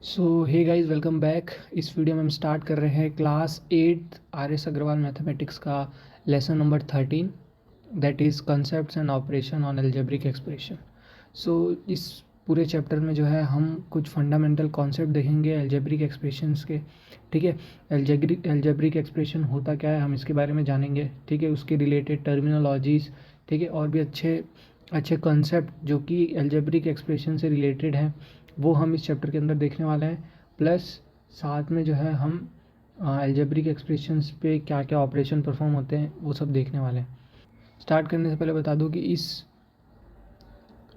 सो hey guys, welcome back. इस video में हम स्टार्ट कर रहे हैं class 8 R S Agarwal mathematics का lesson number 13, that is concepts and operation on algebraic expression. So इस पूरे चैप्टर में जो है हम कुछ फंडामेंटल कॉन्सेप्ट देखेंगे एल्जेब्रिक एक्सप्रेशंस के। ठीक है, एल्जेब्रिक एक्सप्रेशन होता क्या है हम इसके बारे में जानेंगे। ठीक है, उसके रिलेटेड टर्मिनोलॉजीज़, ठीक है, और भी अच्छे अच्छे कॉन्सेप्ट जो कि एल्जेब्रिक एक्सप्रेशन से रिलेटेड हैं वो हम इस चैप्टर के अंदर देखने वाले हैं। प्लस साथ में जो है हम एल्जेब्रिक एक्सप्रेशंस पे क्या क्या ऑपरेशन परफॉर्म होते हैं वो सब देखने वाले हैं। स्टार्ट करने से पहले बता दूं कि इस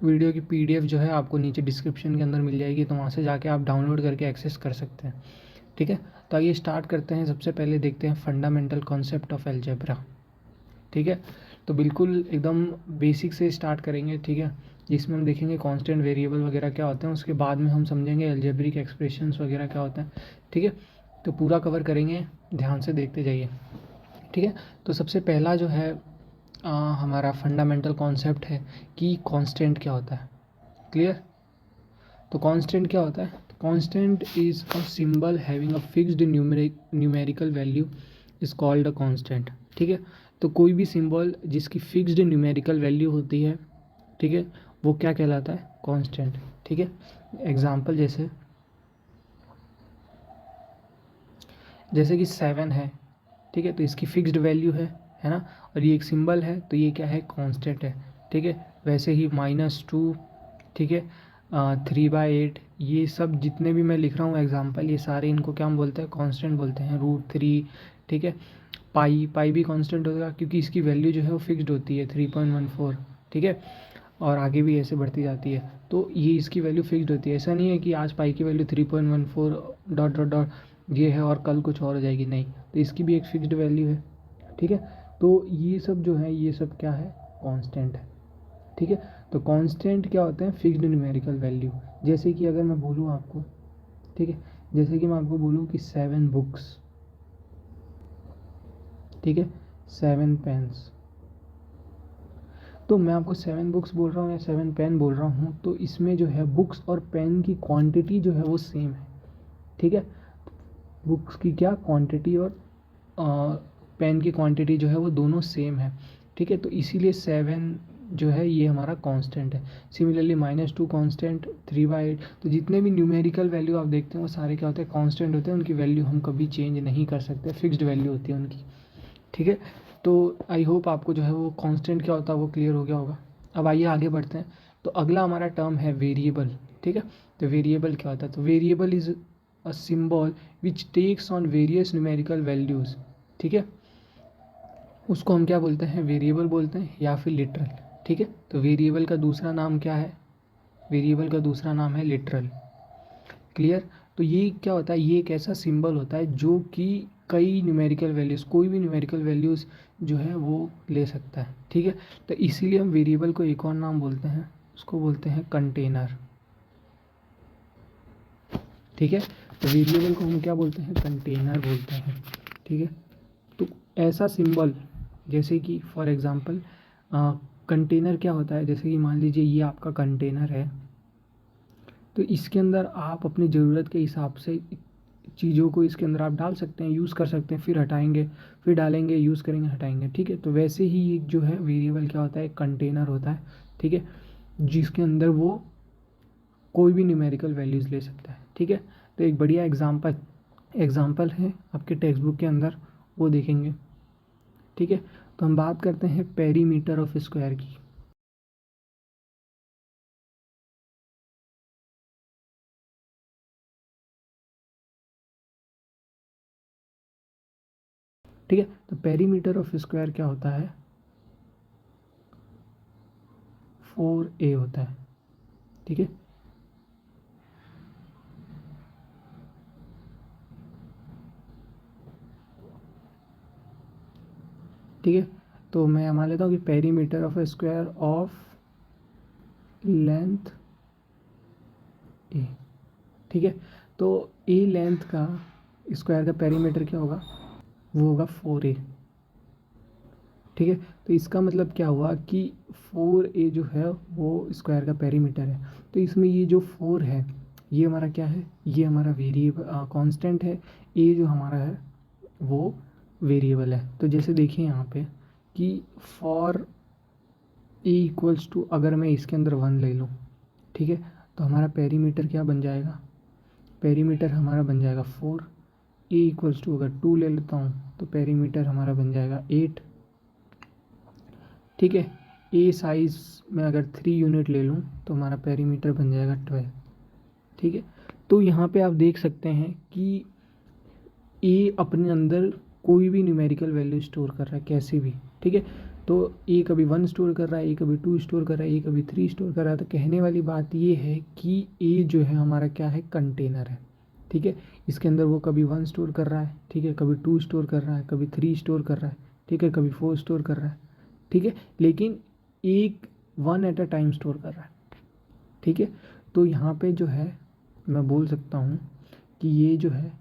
वीडियो की पीडीएफ जो है आपको नीचे डिस्क्रिप्शन के अंदर मिल जाएगी, तो वहाँ से जाके आप डाउनलोड करके एक्सेस कर सकते हैं। ठीक है, तो आइए स्टार्ट करते हैं। सबसे पहले देखते हैं फंडामेंटल कॉन्सेप्ट ऑफ एल्जेब्रा। ठीक है, तो बिल्कुल एकदम बेसिक से स्टार्ट करेंगे। ठीक है, जिसमें हम देखेंगे कांस्टेंट वेरिएबल वगैरह क्या होते हैं, उसके बाद में हम समझेंगे एल्जेब्रिक एक्सप्रेशंस वगैरह क्या होते हैं। ठीक है, तो पूरा कवर करेंगे, ध्यान से देखते जाइए। ठीक है, तो सबसे पहला जो है हमारा फंडामेंटल कॉन्सेप्ट है कि कांस्टेंट क्या होता है। क्लियर? तो कांस्टेंट क्या होता है? Constant is a symbol having a fixed numerical value is called a constant. ठीक है, तो कोई भी सिंबल जिसकी फिक्स्ड न्यूमेरिकल वैल्यू होती है, ठीक है, वो क्या कहलाता है? कांस्टेंट। ठीक है, एग्जांपल जैसे कि 7 है। ठीक है, तो इसकी फिक्स्ड वैल्यू है ना, और ये एक सिंबल है तो ये क्या है? कांस्टेंट है। ठीक है, वैसे ही -2, ठीक है, 3/8, ये सब जितने भी मैं लिख रहा हूँ एग्जांपल, ये सारे इनको क्या हम बोलते हैं? कांस्टेंट बोलते हैं। √3, ठीक है, पाई भी कांस्टेंट होगा क्योंकि इसकी वैल्यू जो है वो फिक्स्ड होती है 3.14। ठीक है, और आगे भी ऐसे बढ़ती जाती है, तो ये इसकी वैल्यू फिक्स्ड होती है। ऐसा नहीं है कि आज पाई की वैल्यू 3.14 डॉट डॉट डॉट ये है और कल कुछ और हो जाएगी, नहीं, तो इसकी भी एक फिक्स्ड वैल्यू है। ठीक है, तो ये सब जो है ये सब क्या है? कांस्टेंट है। ठीक है, तो कांस्टेंट क्या होते हैं? Fixed numerical value. जैसे कि अगर मैं बोलूँ आपको, ठीक है, जैसे कि मैं आपको बोलूँ कि 7 बुक्स, ठीक है, 7 पेन्स, तो मैं आपको 7 बुक्स बोल रहा हूँ या 7 पेन बोल रहा हूँ, तो इसमें जो है बुक्स और पेन की क्वांटिटी जो है वो सेम है। ठीक है, बुक्स की क्या क्वांटिटी और पेन की क्वांटिटी जो है वो दोनों सेम है। ठीक है, तो इसीलिए 7 जो है ये हमारा कांस्टेंट है। सिमिलरली -2 कांस्टेंट, 3/8, तो जितने भी न्यूमेरिकल वैल्यू आप देखते हैं वो सारे क्या होते हैं? कांस्टेंट होते हैं। उनकी वैल्यू हम कभी चेंज नहीं कर सकते, फिक्स्ड वैल्यू होती है उनकी। ठीक है, तो आई होप आपको जो है वो कांस्टेंट क्या होता है वो क्लियर हो गया होगा। अब आइए आगे बढ़ते हैं। तो अगला हमारा टर्म है वेरिएबल। ठीक है, तो वेरिएबल क्या होता है? तो variable is a symbol which takes on various numerical values. ठीक है, उसको हम क्या बोलते हैं? वेरिएबल बोलते हैं या फिर लिटरल। ठीक है, तो वेरिएबल का दूसरा नाम क्या है? वेरिएबल का दूसरा नाम है लिटरल। क्लियर? तो ये क्या होता है? ये एक ऐसा सिंबल होता है जो कि कई न्यूमेरिकल वैल्यूज़, कोई भी न्यूमेरिकल वैल्यूज़ जो है वो ले सकता है। ठीक है, तो इसीलिए हम वेरिएबल को एक और नाम बोलते हैं, उसको बोलते हैं कंटेनर। ठीक है, तो वेरिएबल को हम क्या बोलते हैं? कंटेनर बोलते हैं। ठीक है, तो ऐसा सिंबल, जैसे कि फॉर एग्जांपल कंटेनर क्या होता है? जैसे कि मान लीजिए ये आपका कंटेनर है, तो इसके अंदर आप अपनी ज़रूरत के हिसाब से चीज़ों को इसके अंदर आप डाल सकते हैं, यूज़ कर सकते हैं, फिर हटाएंगे, फिर डालेंगे, यूज़ करेंगे, हटाएंगे। ठीक है, तो वैसे ही एक जो है वेरिएबल क्या होता है? एक कंटेनर होता है। ठीक है, जिसके अंदर वो कोई भी न्यूमेरिकल वैल्यूज़ ले सकता है। ठीक है, तो एक बढ़िया एग्जाम्पल है आपके टेक्स्ट बुक के अंदर, वो देखेंगे। ठीक है, तो हम बात करते हैं पेरीमीटर ऑफ स्क्वायर की। ठीक है, तो पेरीमीटर ऑफ स्क्वायर क्या होता है? 4a होता है। ठीक है, ठीक है, तो मैं मान लेता हूँ कि perimeter of square of length A. ठीक है, तो ए लेंथ का स्क्वायर का पेरीमीटर क्या होगा? वो होगा 4a। ठीक है, तो इसका मतलब क्या हुआ कि 4a जो है वो स्क्वायर का पेरीमीटर है। तो इसमें ये जो 4 है ये हमारा क्या है, ये हमारा वेरिएबल कांस्टेंट है, ए जो हमारा है वो वेरिएबल है। तो जैसे देखिए यहाँ पे कि फॉर ए इक्वल्स टू, अगर मैं इसके अंदर 1 ले लूँ, ठीक है, तो हमारा पेरीमीटर क्या बन जाएगा, पेरीमीटर हमारा बन जाएगा 4। ए इक्वल्स टू अगर 2 ले लेता हूँ तो पेरीमीटर हमारा बन जाएगा 8, ठीक है। ए साइज़ में अगर 3 यूनिट ले लूँ तो हमारा पेरीमीटर बन जाएगा 12, ठीक है। तो यहाँ पे आप देख सकते हैं कि ए अपने अंदर कोई भी न्यूमेरिकल वैल्यू स्टोर कर रहा है कैसे भी, ठीक है। तो ए कभी 1 स्टोर कर रहा है, ए कभी 2 स्टोर कर रहा है, ए कभी 3 स्टोर कर रहा है। तो कहने वाली बात ये है कि ए जो है हमारा क्या है, कंटेनर है, ठीक है। इसके अंदर वो कभी 1 स्टोर कर रहा है, ठीक है, कभी 2 स्टोर कर रहा है, कभी 3 स्टोर कर रहा है, ठीक है, कभी 4 स्टोर कर रहा है, ठीक है, लेकिन एक 1 एट अ टाइम स्टोर कर रहा है, ठीक है। तो यहाँ पे जो है मैं बोल सकता हूँ कि ये जो है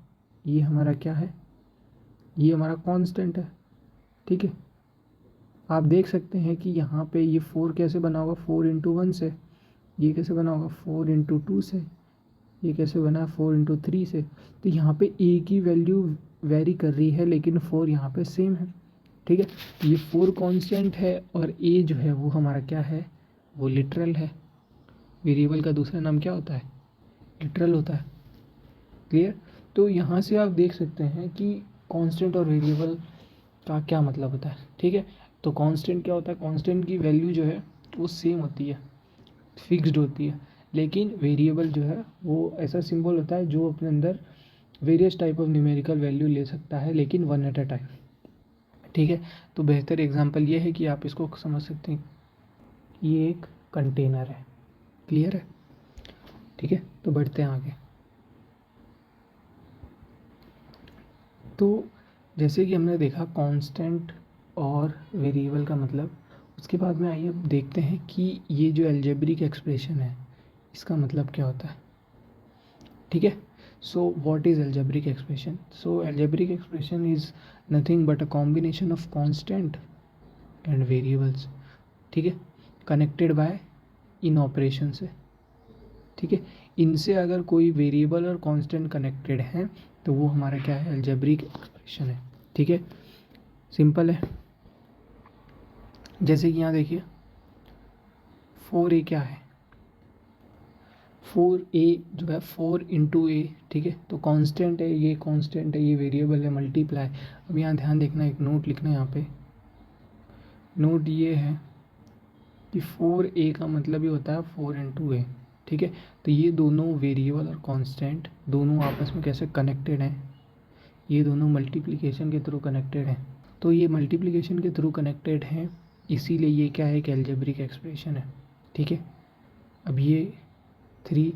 ये हमारा क्या है, ये हमारा कांस्टेंट है, ठीक है। आप देख सकते हैं कि यहाँ पे ये 4 कैसे बना होगा, 4 इंटू 1 से, ये कैसे बना होगा 4 इंटू 2 से, ये कैसे बना 4 इंटू 3 से। तो यहाँ पे ए की वैल्यू वेरी कर रही है लेकिन 4 यहाँ पे सेम है, ठीक है। ये 4 कांस्टेंट है और ए जो है वो हमारा क्या है, वो लिटरल है। वेरिएबल का दूसरा नाम क्या होता है, लिटरल होता है, क्लियर। तो यहाँ से आप देख सकते हैं कि कांस्टेंट और वेरिएबल का क्या मतलब होता है, ठीक है। तो कांस्टेंट क्या होता है, कांस्टेंट की वैल्यू जो है वो सेम होती है, फिक्स्ड होती है, लेकिन वेरिएबल जो है वो ऐसा सिंबल होता है जो अपने अंदर various type of numerical value ले सकता है, लेकिन 1 एट अ टाइम, ठीक है। तो बेहतर एग्जांपल ये है कि आप इसको समझ सकते हैं, ये एक कंटेनर है, क्लियर है, ठीक है। तो बढ़ते हैं आगे। तो जैसे कि हमने देखा कांस्टेंट और वेरिएबल का मतलब, उसके बाद में आइए अब देखते हैं कि ये जो अलजेब्रिक एक्सप्रेशन है इसका मतलब क्या होता है, ठीक है। So what is algebraic expression, so algebraic expression is nothing but a combination of constant and variables, ठीक है, कनेक्टेड बाय इन ऑपरेशन से, ठीक है। इनसे अगर कोई वेरिएबल और कांस्टेंट कनेक्टेड हैं तो वो हमारा क्या है, अलजेब्रिक एक्सप्रेशन है, ठीक है, सिंपल है। जैसे कि यहाँ देखिए 4a क्या है, 4a जो है 4 इंटू ए, ठीक है। तो कांस्टेंट है, ये कांस्टेंट है, ये वेरिएबल है, मल्टीप्लाई। अब यहाँ ध्यान देखना, एक नोट लिखना है यहाँ पे, नोट ये है कि 4a का मतलब ही होता है 4 इंटू ए, ठीक है। तो ये दोनों वेरिएबल और कांस्टेंट दोनों आपस में कैसे कनेक्टेड हैं, ये दोनों मल्टीप्लिकेशन के थ्रू कनेक्टेड हैं। तो ये मल्टीप्लिकेशन के थ्रू कनेक्टेड हैं, इसीलिए ये क्या है, एक अलजेब्रिक एक्सप्रेशन है, ठीक है। अब ये 3,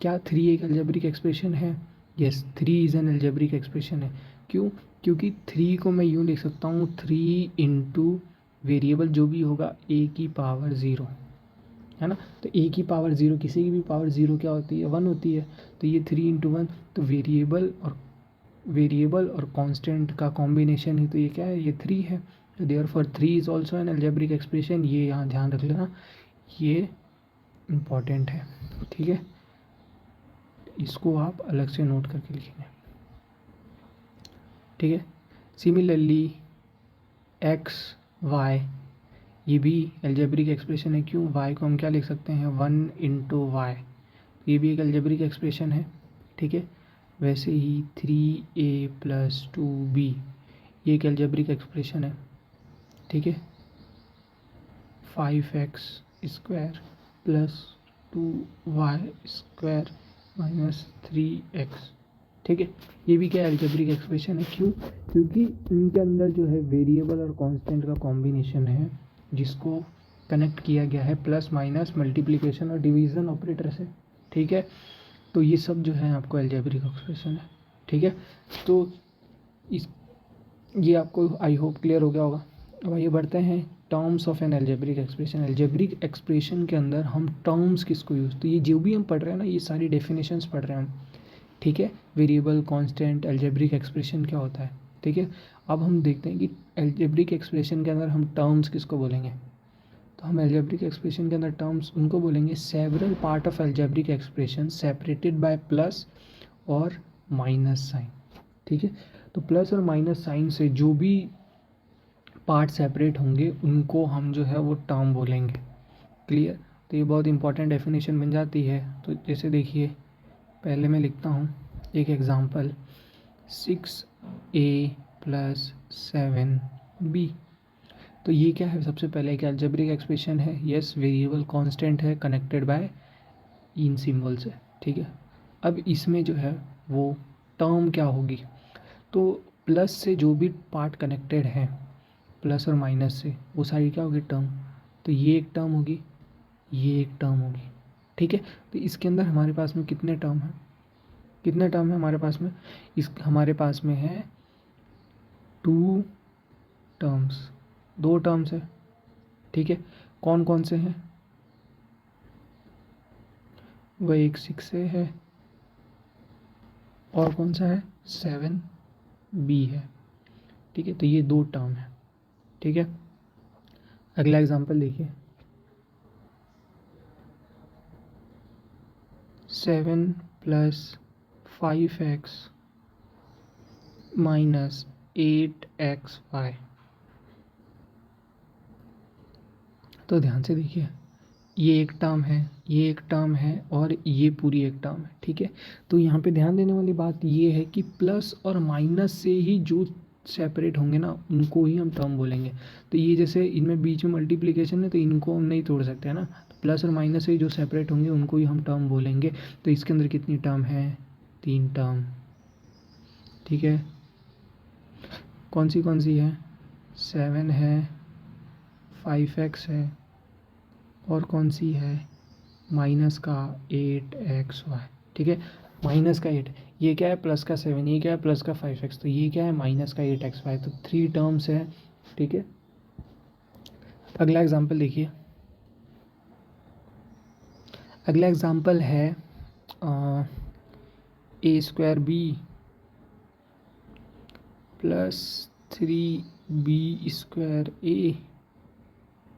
क्या 3 एक अलजेब्रिक एक्सप्रेशन है, yes 3 is an algebraic expression है। क्यों, क्योंकि 3 को मैं यूँ लिख सकता हूँ 3 इंटू वेरिएबल जो भी होगा ए की पावर 0, है ना। तो ए की पावर 0, किसी की भी पावर 0 क्या होती है, 1 होती है। तो ये 3 इंटू 1, तो वेरिएबल और कांस्टेंट का कॉम्बिनेशन ही तो ये क्या है, ये 3 है। तो therefore 3 is also an algebraic expression, ये यहाँ ध्यान रख लेना, ये इम्पॉर्टेंट है, ठीक है। इसको आप अलग से नोट करके लिखेंगे, ठीक है। सिमिलरली एक्स वाई, ये भी अलजेब्रिक एक्सप्रेशन है। क्यों, वाई को हम क्या लिख सकते हैं, 1 इंटू वाई, ये भी एक अलजेब्रिक एक्सप्रेशन है, ठीक है। वैसे ही 3a प्लस 2b, ये एक अलजेब्रिक एक्सप्रेशन है, ठीक है। 5x square plus 2y square minus 3x, ठीक है। ये भी क्या अलजेब्रिक एक्सप्रेशन है। क्यों, क्योंकि इनके अंदर जो है वेरिएबल और कांस्टेंट का कॉम्बिनेशन है जिसको कनेक्ट किया गया है प्लस माइनस मल्टीप्लिकेशन और डिवीज़न ऑपरेटर से, ठीक है। तो ये सब जो है आपको अलजेब्रिक एक्सप्रेशन है, ठीक है। तो इस ये आपको आई होप क्लियर हो गया होगा। अब आइए बढ़ते हैं terms of N algebraic expression. Algebraic expression के अंदर हम टर्म्स किसको यूज़, तो ये जो भी हम पढ़ रहे हैं ना, ये सारी डेफिनेशंस पढ़ रहे हैं हम, ठीक है। वेरिएबल, कांस्टेंट, अलजेब्रिक एक्सप्रेशन क्या होता है, ठीक है। अब हम देखते हैं कि अलजेब्रिक एक्सप्रेशन के अंदर हम टर्म्स किसको बोलेंगे। तो हम एल्जेब्रिक एक्सप्रेशन के अंदर टर्म्स उनको बोलेंगे several part of algebraic expression separated by plus और माइनस साइन। ठीक है, तो प्लस और माइनस साइन से जो भी पार्ट सेपरेट होंगे उनको हम जो है वो टर्म बोलेंगे। क्लियर? तो ये बहुत इंपॉर्टेंट डेफिनेशन बन जाती है। तो जैसे देखिए, पहले मैं लिखता हूँ एक एग्जांपल, 6a + 7b। तो ये क्या है? सबसे पहले एक अलजेब्रिक एक्सप्रेशन है, यस, वेरिएबल कांस्टेंट है, कनेक्टेड बाय इन सिंबल से। ठीक है, अब इसमें जो है वो टर्म क्या होगी? तो प्लस से जो भी पार्ट कनेक्टेड है प्लस और माइनस से, वो सारी क्या होगी? टर्म। तो ये एक टर्म होगी, ये एक टर्म होगी। ठीक है, तो इसके अंदर हमारे पास में कितने टर्म हैं? कितने टर्म है हमारे पास में? हमारे पास में है 2 टर्म्स, 2 टर्म्स है। ठीक है, कौन कौन से हैं? वह एक 6a है और कौन सा है? 7b है। ठीक है, तो ये 2 टर्म है। ठीक है, अगला एग्जांपल देखिए, 7 + 5x - 8xy। तो ध्यान से देखिए, ये एक टर्म है, ये एक टर्म है और ये पूरी एक टर्म है। ठीक है, तो यहाँ पे ध्यान देने वाली बात ये है कि प्लस और माइनस से ही जो सेपरेट होंगे ना उनको ही हम टर्म बोलेंगे। तो ये जैसे इनमें बीच में मल्टीप्लिकेशन है तो इनको हम नहीं तोड़ सकते है ना, तो प्लस और माइनस से ही जो सेपरेट होंगे उनको ही हम टर्म बोलेंगे। तो इसके अंदर कितनी टर्म है? 3 टर्म। ठीक है, कौन सी है? 7 है, 5x है और कौन सी है? माइनस का 8xy। ठीक है, माइनस का 8, ये क्या है? प्लस का 7, ये क्या है? प्लस का 5x, तो ये क्या है? माइनस का 8xy। तो 3 टर्म्स है। ठीक है, अगला एग्जांपल देखिए, अगला एग्जांपल है a² + 3b² a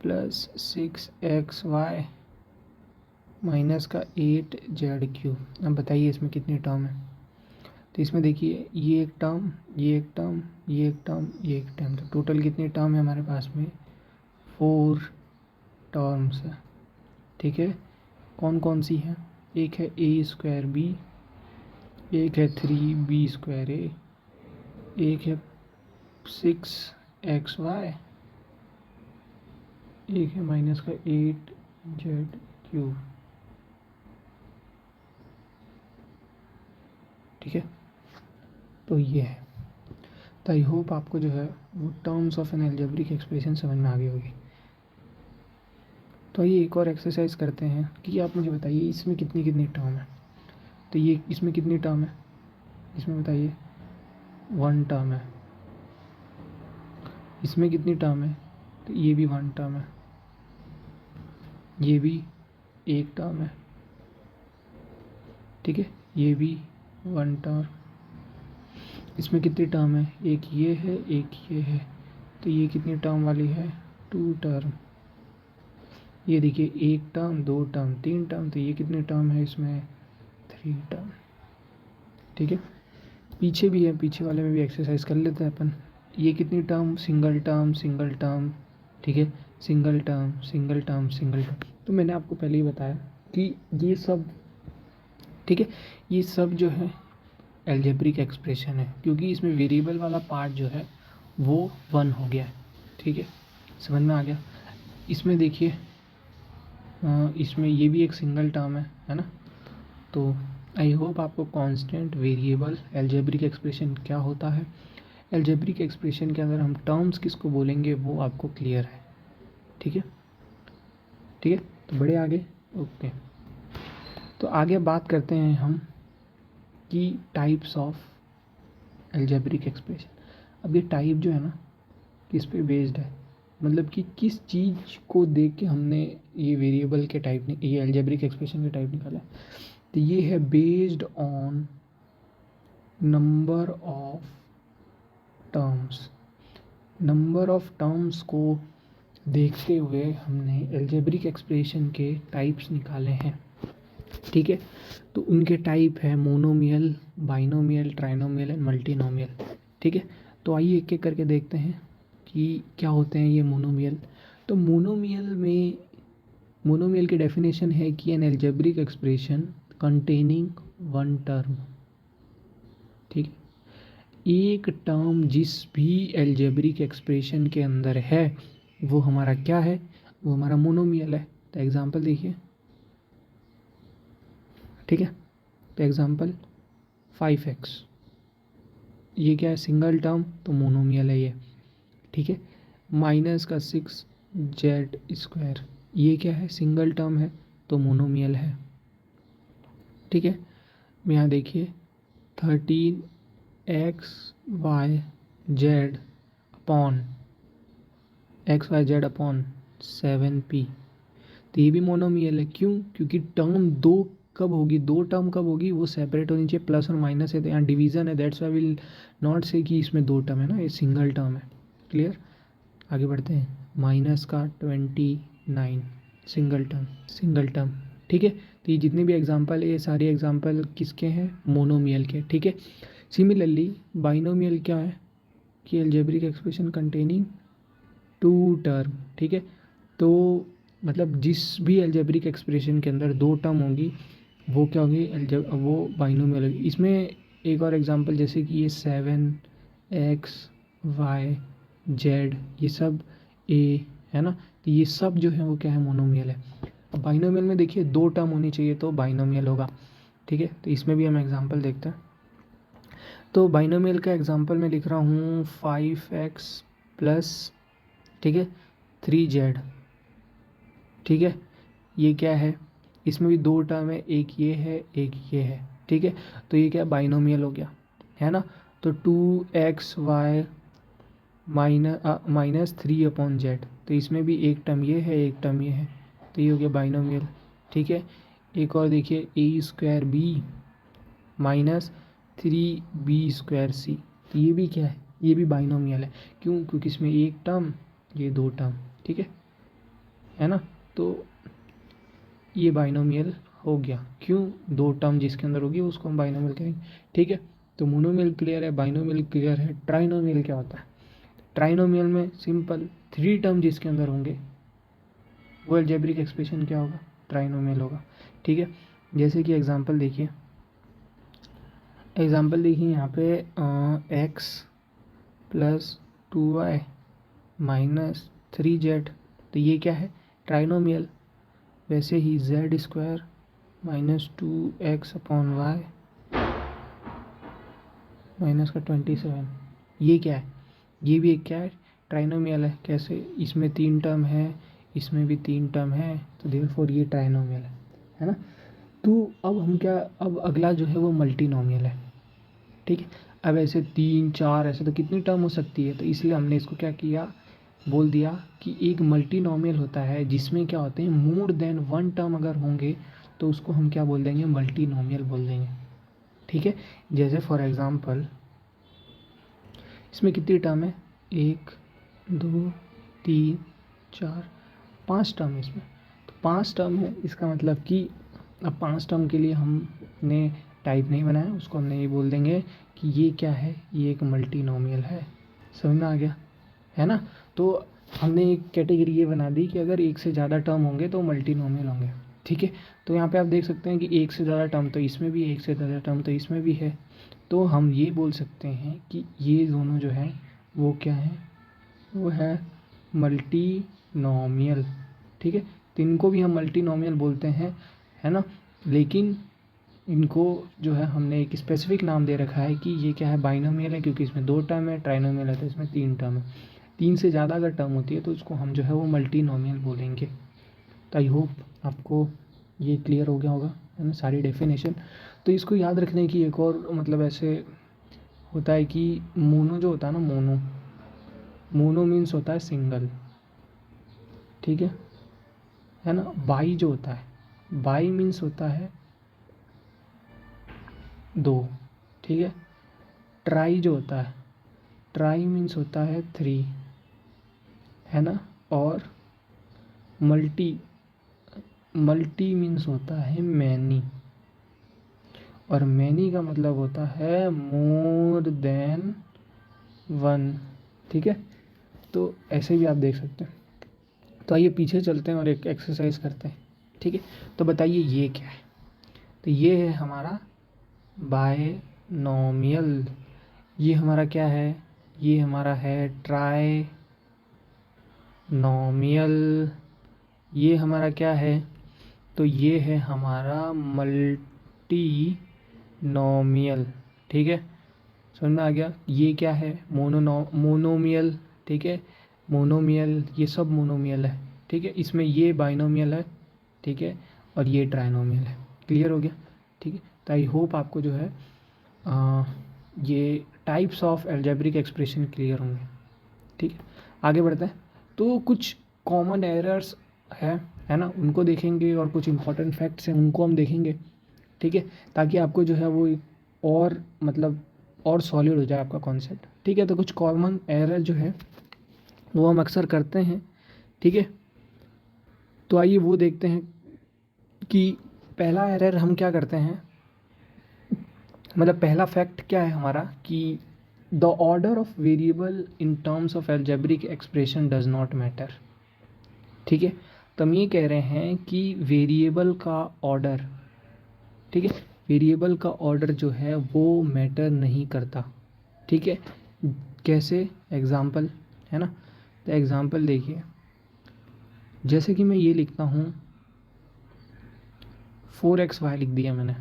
+ 6xy minus का 8z³। अब बताइए इसमें कितनी टर्म है? तो इसमें देखिए, ये एक टर्म, ये एक टर्म, ये एक टर्म, ये एक टर्म, तो टोटल कितनी टर्म है हमारे पास में? 4 टर्म्स है। ठीक है, कौन कौन सी हैं? एक है a²b, एक है 3b² a, एक है 6xy, एक है माइनस का 8z³। ठीक है, तो ये है। तो आई होप आपको जो है वो terms of an algebraic expression समझ में आ गई होगी। तो आइए एक और एक्सरसाइज करते हैं कि आप मुझे बताइए इसमें कितनी कितनी टर्म है। तो ये इसमें कितनी टर्म है? इसमें बताइए 1 टर्म है। इसमें कितनी टर्म है? तो ये भी 1 टर्म है, ये भी 1 टर्म है। ठीक है, ये भी 1 टर्म। इसमें कितनी टर्म है? एक ये है, एक ये है, तो ये कितनी टर्म वाली है? 2 टर्म। ये देखिए 1 टर्म, 2 टर्म, 3 टर्म, तो ये कितने टर्म है इसमें? 3 टर्म। ठीक है, पीछे भी है, पीछे वाले में भी एक्सरसाइज कर लेते हैं अपन। ये कितनी term? Single term, single term. ठीक है, single term, single term, single term. तो मैंने आपको पहले ही बताया कि ये सब, ठीक है, ये सब जो है एल्जेब्रिक एक्सप्रेशन है, क्योंकि इसमें वेरिएबल वाला पार्ट जो है वो 1 हो गया है। ठीक है, समझ में आ गया? इसमें देखिए, इसमें ये भी एक सिंगल टर्म है ना। तो आई होप आपको कांस्टेंट, वेरिएबल, एल्जेब्रिक एक्सप्रेशन क्या होता है, एल्जेब्रिक एक्सप्रेशन के अंदर हम टर्म्स किसको बोलेंगे वो आपको क्लियर है। ठीक है, ठीक है, तो बढ़े आगे। ओके, तो आगे बात करते हैं हम कि टाइप्स ऑफ एल्जेब्रिक एक्सप्रेशन। अब ये टाइप जो है ना किस पे बेस्ड है, मतलब कि किस चीज़ को देख के हमने ये वेरिएबल के टाइप, ये एल्जेब्रिक एक्सप्रेशन के टाइप निकाला है। तो ये है based on number of terms. Number of terms को देखते हुए हमने एल्जेब्रिक एक्सप्रेशन के टाइप्स निकाले हैं। ठीक है, तो उनके टाइप है monomial, binomial, trinomial and multinomial. ठीक है, तो आइए एक एक करके देखते हैं कि क्या होते हैं ये मोनोमियल। तो मोनोमियल की डेफिनेशन है कि an algebraic expression containing one term. ठीक है, एक टर्म जिस भी एल्जेब्रिक एक्सप्रेशन के अंदर है वो हमारा क्या है, वो हमारा मोनोमियल है। तो एग्जांपल देखिए। ठीक है, तो एग्जांपल 5x, ये क्या है, सिंगल टर्म, तो मोनोमियल है ये। ठीक है, माइनस का 6z², ये क्या है, सिंगल टर्म है, तो मोनोमियल है। ठीक है, यहाँ देखिए 13xyz upon xyz upon 7p, तो ये भी मोनोमियल है। क्यों? क्योंकि टर्म दो कब होगी, दो टर्म कब होगी, वो सेपरेट होनी चाहिए, प्लस और माइनस है तो यहाँ डिवीजन है, दैट्स वाई विल नॉट से कि इसमें दो टर्म है ना, ये सिंगल टर्म है। क्लियर, आगे बढ़ते हैं। माइनस का 29, सिंगल टर्म। ठीक है, तो ये जितने भी एग्जांपल है ये सारे एग्जांपल किसके हैं, मोनोमियल के। ठीक है, सिमिलरली बाइनोमियल क्या है कि algebraic expression containing two term. ठीक है, तो मतलब जिस भी अलजेब्रिक एक्सप्रेशन के अंदर दो टर्म होंगी वो क्या होगी, वो बाइनोमियल होगी। इसमें एक और एग्जांपल जैसे कि ये 7xyz, ये सब ए है ना, तो ये सब जो है वो क्या है, मोनोमियल है। अब बाइनोमियल में देखिए दो टर्म होनी चाहिए तो बाइनोमियल होगा। ठीक है, तो इसमें भी हम एग्जांपल देखते हैं। तो बाइनोमियल का एग्जांपल मैं लिख रहा हूँ 5x प्लस, ठीक है, 3z। ठीक है, ये क्या है, इसमें भी दो टर्म है, एक ये है एक ये है। ठीक है, तो ये क्या बाइनोमियल हो गया, है ना। तो 2xy माइनस 3/z, तो इसमें भी एक टर्म ये है एक टर्म ये है, तो ये हो गया बाइनोमियल। ठीक है, एक और देखिए a²b माइनस 3b²c, तो ये भी क्या है, ये भी बाइनोमियल है। क्यों? क्योंकि इसमें एक टर्म ये दो टर्म। ठीक है ना, तो ये बाइनोमियल हो गया। क्यों? दो टर्म जिसके अंदर होगी उसको हम बाइनोमियल कहेंगे। ठीक है, तो मोनोमियल क्लियर है, बाइनोमियल क्लियर है। ट्राइनोमियल क्या होता है? ट्राइनोमियल में सिंपल थ्री टर्म जिसके अंदर होंगे वो अलजेब्रिक एक्सप्रेशन क्या होगा, ट्राइनोमियल होगा। ठीक है, जैसे कि एग्जांपल देखिए, यहाँ पे x plus 2y minus 3z, तो ये क्या है, ट्राइनोमियल। वैसे ही z² माइनस 2x/y माइनस का 27, ये क्या है, ये भी एक क्या है, ट्राइनोमियल है। कैसे? इसमें तीन टर्म है, इसमें भी तीन टर्म है, तो देयरफॉर ये ट्राइनोमियल है ना। तो अब हम क्या, अब अगला जो है वो मल्टीनोमियल है। ठीक है, अब ऐसे 3 4 ऐसे तो कितनी टर्म हो सकती है, तो इसलिए हमने इसको क्या किया, बोल दिया कि एक मल्टीनोमियल होता है जिसमें क्या होते हैं, मोर देन वन टर्म अगर होंगे तो उसको हम क्या बोल देंगे, मल्टीनोमियल बोल देंगे। ठीक है, जैसे फॉर एग्जांपल इसमें कितनी टर्म है, 1 2 3 4 5 टर्म है इसमें, तो 5 टर्म है, इसका मतलब कि अब 5 टर्म के लिए हमने टाइप नहीं बनाया, उसको हमने ये बोल देंगे कि ये क्या है, ये एक मल्टीनोमियल है। समझ में आ गया, है ना। तो हमने एक कैटेगरी ये बना दी कि अगर एक से ज़्यादा टर्म होंगे तो मल्टीनोमियल होंगे। ठीक है, तो यहाँ पे आप देख सकते हैं कि एक से ज़्यादा टर्म तो इसमें भी, एक से ज़्यादा टर्म तो इसमें भी है, तो हम ये बोल सकते हैं कि ये दोनों जो हैं वो क्या है, वो है मल्टीनोमियल। ठीक है, तो इनको भी हम मल्टीनोमियल बोलते हैं, है ना। लेकिन इनको जो है हमने एक स्पेसिफिक नाम दे रखा है कि ये क्या है, बाइनोमियल है, क्योंकि इसमें दो टर्म है। ट्राइनोमियल है तो इसमें तीन टर्म है, तीन से ज़्यादा अगर टर्म होती है तो उसको हम जो है वो मल्टीनोमियल बोलेंगे। तो आई होप आपको ये क्लियर हो गया होगा, है ना, सारी डेफिनेशन। तो इसको याद रखने की एक और मतलब ऐसे होता है कि मोनो जो होता है ना, मोनो मीन्स होता है सिंगल। ठीक है ना। बाई जो होता है, बाई मीन्स होता है दो। ठीक है, ट्राई जो होता है, ट्राई मीन्स होता है थ्री, है ना। और मल्टी मीन्स होता है मैनी, और मैनी का मतलब होता है मोर देन वन। ठीक है, तो ऐसे भी आप देख सकते हैं। तो आइए पीछे चलते हैं और एक एक्सरसाइज करते हैं। ठीक है, तो बताइए ये क्या है। तो ये है हमारा बायनोमियल। ये हमारा क्या है, ये हमारा है ट्राइनोमियल। ये हमारा क्या है, तो ये है हमारा मल्टीनोमियल। ठीक है, समझ में आ गया। ये क्या है, मोनोमियल। ठीक है, मोनोमियल, ये सब मोनोमियल है। ठीक है, इसमें ये बाइनोमियल है। ठीक है, और ये ट्राइनोमियल है। क्लियर हो गया। ठीक है, तो आई होप आपको जो है ये types of algebraic expression clear होंगे। ठीक है, आगे बढ़ते हैं। तो कुछ कॉमन एरर्स है ना, उनको देखेंगे, और कुछ इंपॉर्टेंट फैक्ट्स हैं उनको हम देखेंगे। ठीक है, ताकि आपको जो है वो और मतलब और सॉलिड हो जाए आपका कॉन्सेप्ट। ठीक है, तो कुछ कॉमन एरर जो है वो हम अक्सर करते हैं। ठीक है, तो आइए वो देखते हैं कि पहला एरर हम क्या करते हैं, मतलब पहला फैक्ट क्या है हमारा कि the order of variable in terms of algebraic expression does not matter. ठीक है, तो हम ये कह रहे हैं कि वेरिएबल का ऑर्डर, ठीक है, वेरिएबल का ऑर्डर जो है वो मैटर नहीं करता। ठीक है, कैसे, एग्जाम्पल है ना। तो एग्जाम्पल देखिए, जैसे कि मैं ये लिखता हूँ 4xy लिख दिया मैंने।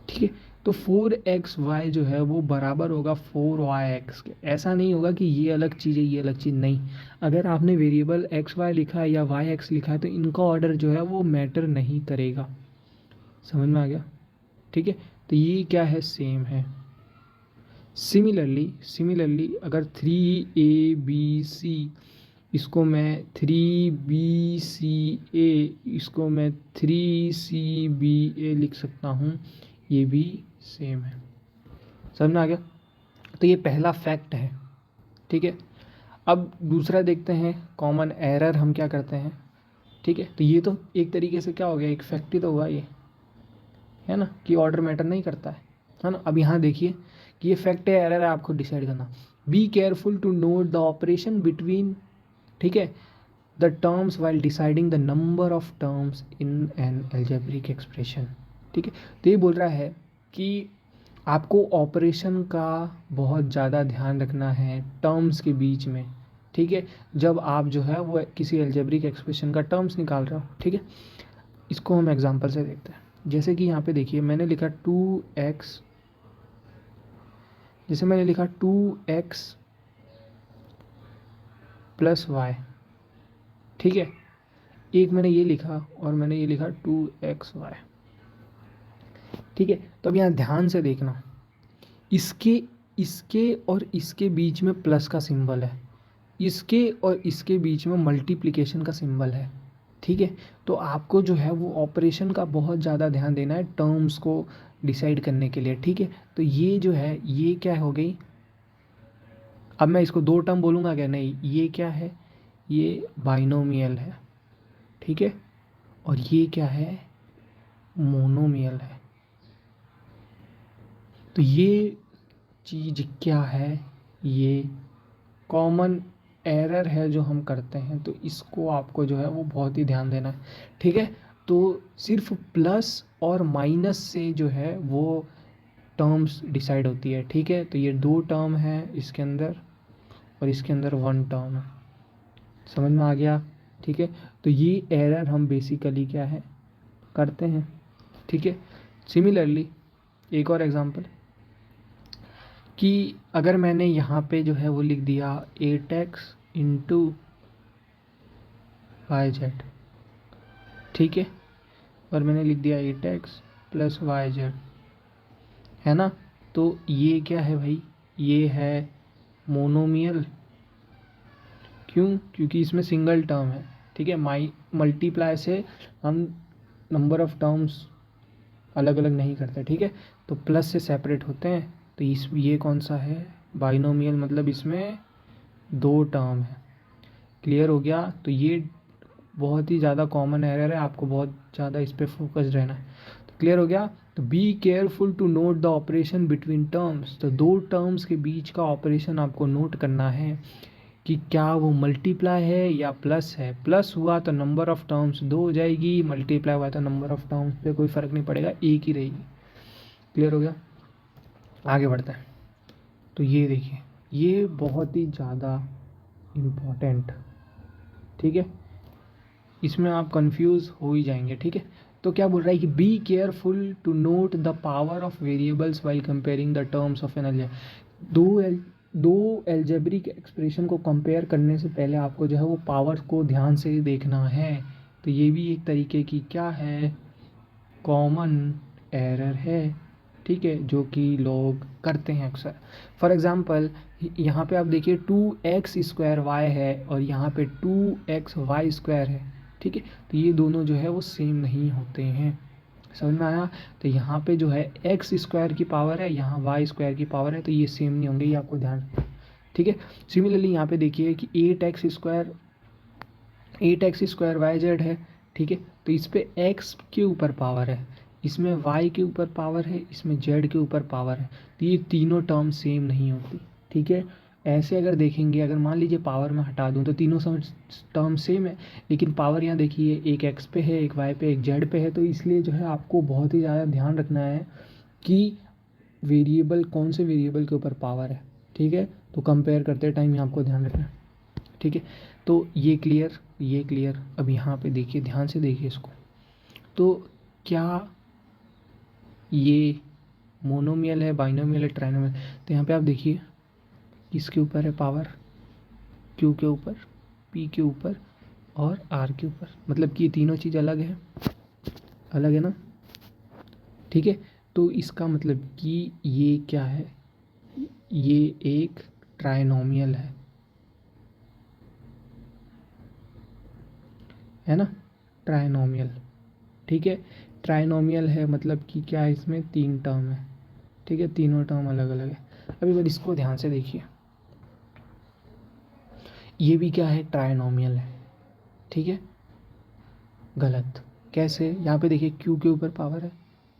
ठीक है, तो 4xy जो है वो बराबर होगा 4yx के। ऐसा नहीं होगा कि ये अलग चीज़ है ये अलग चीज़, नहीं। अगर आपने वेरिएबल xy लिखा है या yx लिखा है तो इनका ऑर्डर जो है वो मैटर नहीं करेगा। समझ में आ गया। ठीक है, तो ये क्या है, सेम है। सिमिलरली अगर 3ABC, इसको मैं 3BCA, इसको मैं 3CBA लिख सकता हूँ, ये भी सेम है। समझ में आ गया। तो ये पहला फैक्ट है। ठीक है, अब दूसरा देखते हैं कॉमन एरर हम क्या करते हैं। ठीक है, तो ये तो एक तरीके से क्या हो गया, एक फैक्ट ही तो हुआ ये, है ना, कि ऑर्डर मैटर नहीं करता है ना। अब यहाँ देखिए कि ये फैक्ट है एरर है, आपको डिसाइड करना। Be careful to note the operation between, ठीक है, the terms while deciding the number of terms in an algebraic expression. ठीक है, तो ये बोल रहा है कि आपको ऑपरेशन का बहुत ज़्यादा ध्यान रखना है टर्म्स के बीच में। ठीक है, जब आप जो है वो किसी अलजेब्रिक एक्सप्रेशन का टर्म्स निकाल रहे हो। ठीक है, इसको हम एग्जांपल से देखते हैं। जैसे कि यहाँ पे देखिए मैंने लिखा 2x, जैसे मैंने लिखा 2x प्लस वाई। ठीक है, एक मैंने ये लिखा और मैंने ये लिखा 2xy। ठीक है, तो अब यहाँ ध्यान से देखना, इसके इसके और इसके बीच में प्लस का सिंबल है, इसके और इसके बीच में मल्टीप्लिकेशन का सिंबल है। ठीक है, तो आपको जो है वो ऑपरेशन का बहुत ज़्यादा ध्यान देना है टर्म्स को डिसाइड करने के लिए। ठीक है, तो ये जो है ये क्या हो गई, अब मैं इसको दो टर्म बोलूँगा क्या, नहीं, ये क्या है, ये बाइनोमियल है। ठीक है, और ये क्या है, मोनोमियल है। तो ये चीज़ क्या है, ये कॉमन एरर है जो हम करते हैं, तो इसको आपको जो है वो बहुत ही ध्यान देना है। ठीक है, तो सिर्फ प्लस और माइनस से जो है वो टर्म्स डिसाइड होती है। ठीक है, तो ये दो टर्म है इसके अंदर और इसके अंदर वन टर्म है। समझ में आ गया। ठीक है, तो ये एरर हम बेसिकली क्या है करते हैं। ठीक है, सिमिलरली एक और एग्जांपल कि अगर मैंने यहाँ पे जो है वो लिख दिया 8x इंटू वाई जेड। ठीक है, और मैंने लिख दिया 8x प्लस वाई जेड, है ना। तो ये क्या है भाई, ये है मोनोमियल। क्यों, क्योंकि इसमें सिंगल टर्म है। ठीक है, मल्टीप्लाई से हम नंबर ऑफ टर्म्स अलग अलग नहीं करते। ठीक है, तो प्लस से सेपरेट होते हैं। तो ये कौन सा है, बाइनोमियल, मतलब इसमें दो टर्म है। क्लियर हो गया? तो ये बहुत ही ज़्यादा कॉमन एरर है, आपको बहुत ज़्यादा इस पर फोकस्ड रहना है। तो क्लियर हो गया? तो be careful to note the operation between terms, तो दो टर्म्स के बीच का ऑपरेशन आपको नोट करना है कि क्या वो मल्टीप्लाई है या प्लस है। प्लस हुआ तो नंबर ऑफ टर्म्स 2 हो जाएगी, मल्टीप्लाई हुआ तो नंबर ऑफ टर्म्स पे कोई फ़र्क नहीं पड़ेगा, एक ही रहेगी। क्लियर हो गया? आगे बढ़ते हैं। तो ये देखिए, ये बहुत ही ज़्यादा इम्पॉर्टेंट, ठीक है, इसमें आप कंफ्यूज हो ही जाएंगे। ठीक है, तो क्या बोल रहा है कि be careful to note the power of variables while comparing the terms of an algebraic. दो एल्जेब्रिक एक्सप्रेशन को कंपेयर करने से पहले आपको जो है वो पावर को ध्यान से देखना है। तो ये भी एक तरीके की क्या है, कॉमन एरर है, ठीक है, जो कि लोग करते हैं अक्सर। फॉर एग्ज़ाम्पल यहाँ पे आप देखिए 2x² y है और यहाँ पे 2xy² है, ठीक है, तो ये दोनों जो है वो सेम नहीं होते हैं। समझ में आया? तो यहाँ पे जो है x² की पावर है, यहाँ y² की पावर है, तो ये सेम नहीं होंगे, ये आपको ध्यान रखना है। ठीक है, सिमिलरली यहाँ पे देखिए कि 8x² yz है, ठीक है, तो इस पे x के ऊपर पावर है, इसमें y के ऊपर पावर है, इसमें z के ऊपर पावर है, तो ये तीनों टर्म सेम नहीं होती। ठीक है, ऐसे अगर देखेंगे, अगर मान लीजिए पावर में हटा दूं तो तीनों टर्म सेम है, लेकिन पावर यहाँ देखिए एक x पे है, एक y पे, एक z पे है, तो इसलिए जो है आपको बहुत ही ज़्यादा ध्यान रखना है कि वेरिएबल कौन से वेरिएबल के ऊपर पावर है। ठीक है, तो कंपेयर करते टाइम आपको ध्यान रखना है। ठीक है, तो ये क्लियर, ये क्लियर। अब यहाँ पे देखिए, ध्यान से देखिए इसको, तो क्या ये मोनोमियल है, बाइनोमियल है, ट्राइनोमियल? तो यहाँ पे आप देखिए किसके ऊपर है पावर, क्यू के ऊपर, पी के ऊपर और आर के ऊपर, मतलब कि ये तीनों चीज़ अलग है, अलग है ना। ठीक है, तो इसका मतलब कि ये क्या है, ये एक ट्राइनोमियल है ना, ट्राइनोमियल। ठीक है, ट्राइनोमियल है मतलब कि क्या है, इसमें 3 टर्म है। ठीक है, तीनों टर्म अलग अलग है। अभी बार इसको ध्यान से देखिए, ये भी क्या है, ट्राइनोमियल है। ठीक है, गलत। कैसे? यहाँ पे देखिए क्यू के ऊपर पावर है,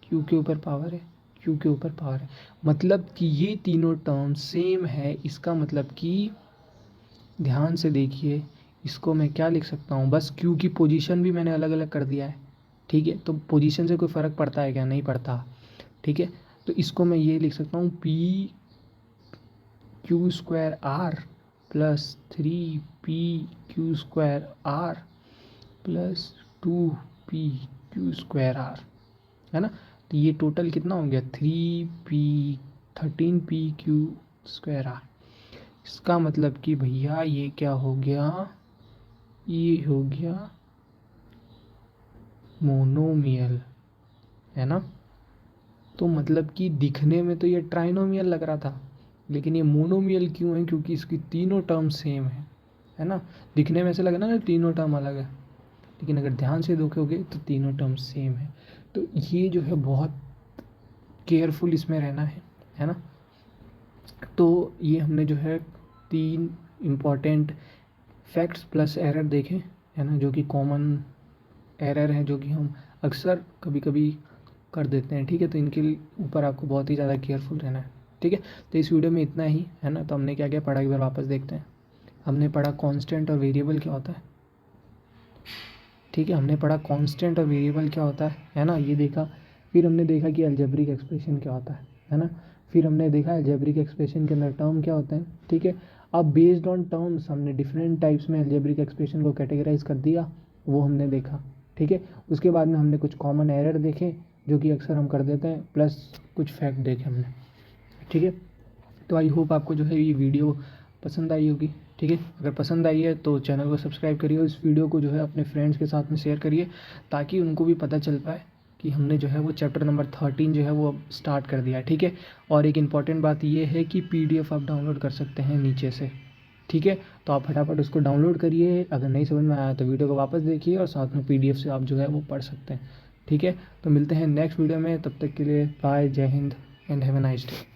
क्यू के ऊपर पावर है, क्यू के ऊपर पावर है, मतलब कि ये तीनों टर्म सेम है। इसका मतलब कि ध्यान से देखिए, इसको मैं क्या लिख सकता हूँ, बस क्यू की पोजीशन भी मैंने अलग अलग कर दिया है। ठीक है, तो पोजीशन से कोई फ़र्क पड़ता है क्या? नहीं पड़ता। ठीक है, तो इसको मैं ये लिख सकता हूँ PQ² plus 3PQ² plus 2PQ², है ना। तो ये टोटल कितना हो गया, 13PQ²। इसका मतलब कि भैया ये क्या हो गया, ये हो गया मोनोमियल, है ना। तो मतलब कि दिखने में तो ये ट्राइनोमियल लग रहा था, लेकिन ये मोनोमियल क्यों है, क्योंकि इसकी तीनों टर्म सेम है ना। दिखने में ऐसे लगे ना तीनों टर्म अलग है, लेकिन अगर ध्यान से देखोगे तो तीनों टर्म सेम है। तो ये जो है बहुत केयरफुल इसमें रहना है ना। तो ये हमने जो है 3 इम्पॉर्टेंट फैक्ट्स प्लस एरर देखे, है ना, जो कि कॉमन एरर है, जो कि हम अक्सर कभी कभी कर देते हैं। ठीक है, तो इनके ऊपर आपको बहुत ही ज़्यादा केयरफुल रहना है। ठीक है, तो इस वीडियो में इतना ही, है ना। तो हमने क्या क्या पढ़ा, एक बार वापस देखते हैं। हमने पढ़ा कांस्टेंट और वेरिएबल क्या होता है। ठीक है, हमने पढ़ा कांस्टेंट और वेरिएबल क्या होता है ना, ये देखा। फिर हमने देखा कि अलजेब्रिक एक्सप्रेशन क्या होता है ना। फिर हमने देखा अलजेब्रिक एक्सप्रेशन के अंदर टर्म क्या होते हैं। ठीक है, अब बेस्ड ऑन टर्म्स हमने डिफरेंट टाइप्स में अलजेब्रिक एक्सप्रेशन को कैटेगराइज कर दिया, वो हमने देखा। ठीक है, उसके बाद में हमने कुछ कॉमन एरर देखे जो कि अक्सर हम कर देते हैं, प्लस कुछ फैक्ट देखे हमने। ठीक है, तो आई होप आपको जो है ये वीडियो पसंद आई होगी। ठीक है, अगर पसंद आई है तो चैनल को सब्सक्राइब करिए और इस वीडियो को जो है अपने फ्रेंड्स के साथ में शेयर करिए, ताकि उनको भी पता चल पाए कि हमने जो है वो चैप्टर नंबर 13 जो है वो स्टार्ट कर दिया है। ठीक है, और एक इम्पॉर्टेंट बात ये है कि PDF आप डाउनलोड कर सकते हैं नीचे से। ठीक है, तो आप फटाफट उसको डाउनलोड करिए। अगर नहीं समझ में आया तो वीडियो को वापस देखिए और साथ में PDF से आप जो है वो पढ़ सकते हैं। ठीक है, तो मिलते हैं नेक्स्ट वीडियो में, तब तक के लिए बाय, जय Hind and have a nice day.